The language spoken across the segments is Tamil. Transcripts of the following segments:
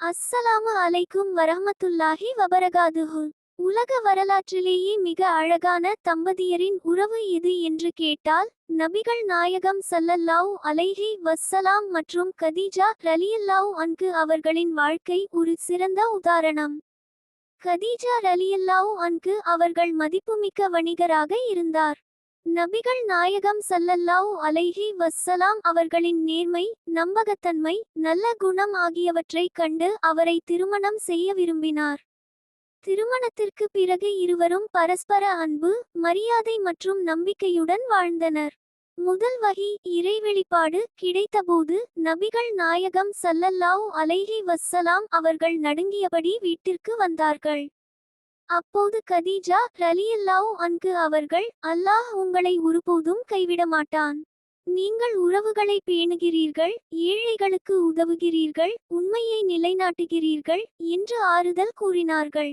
அஸ்ஸலாமு அலைக்கும் வரஹ்மத்துல்லாஹி வபரகாதுஹு. உலக வரலாற்றிலேயே மிக அழகான தம்பதியரின் உறவு எது என்று கேட்டால், நபிகள் நாயகம் ஸல்லல்லாஹு அலைஹி வஸ்ஸலாம் மற்றும் கதீஜா ரலியல்லாஹு அன்ஹு அவர்களின் வாழ்க்கை ஒரு சிறந்த உதாரணம். கதீஜா ரலியல்லாஹு அன்ஹு அவர்கள் மதிப்புமிக்க வணிகராக இருந்தார். நபிகள் நாயகம் ஸல்லல்லாஹு அலைஹி வஸ்ஸலாம் அவர்களின் நேர்மை, நம்பகத்தன்மை, நல்ல குணம் ஆகியவற்றைக் கண்டு அவரை திருமணம் செய்ய விரும்பினார். திருமணத்திற்கு பிறகு இருவரும் பரஸ்பர அன்பு, மரியாதை மற்றும் நம்பிக்கையுடன் வாழ்ந்தனர். முதல் வஹி இறைவெளிப்பாடு கிடைத்தபோது நபிகள் நாயகம் ஸல்லல்லாஹு அலைஹி வஸ்ஸலாம் அவர்கள் நடுங்கியபடி வீட்டிற்கு வந்தார்கள். அப்போது கதீஜா ரலியல்லாஹு அன்ஹு அவர்கள், அல்லாஹ் உங்களை ஒருபோதும் கைவிட மாட்டான். நீங்கள் உறவுகளை பேணுகிறீர்கள், ஏழைகளுக்கு உதவுகிறீர்கள், உண்மையை நிலைநாட்டுகிறீர்கள் என்று ஆறுதல் கூறினார்கள்.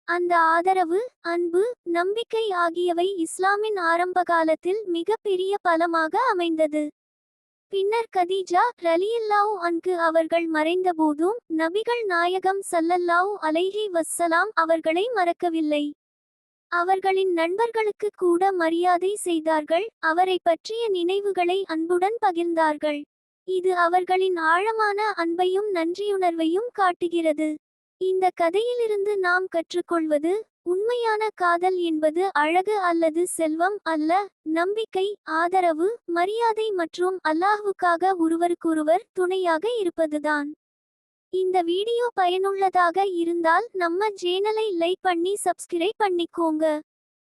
அந்த ஆதரவு, அன்பு, நம்பிக்கை ஆகியவை இஸ்லாமின் ஆரம்பகாலத்தில் மிக பெரிய பலமாக அமைந்தது. பின்னர் கதீஜா ரலியல்லாஹு அன்ஹு அவர்கள் மறைந்தபோதும் நபிகள் நாயகம் ஸல்லல்லாஹு அலைஹி வஸ்ஸலாம் அவர்களை மறக்கவில்லை. அவர்களின் நண்பர்களுக்கு கூட மரியாதை செய்தார்கள், அவரை பற்றிய நினைவுகளை அன்புடன் பகிர்ந்தார்கள். இது அவர்களின் ஆழமான அன்பையும் நன்றியுணர்வையும் காட்டுகிறது. இந்த கதையிலிருந்து நாம் கற்றுக்கொள்வது, உண்மையான காதல் என்பது அழகு அல்லது செல்வம் அல்ல, நம்பிக்கை, ஆதரவு, மரியாதை மற்றும் அல்லாஹ்வுக்காக ஒருவருக்கொருவர் துணையாக இருப்பதுதான். இந்த வீடியோ பயனுள்ளதாக இருந்தால் நம்ம சேனலை லைக் பண்ணி சப்ஸ்கிரைப் பண்ணிக்கோங்க.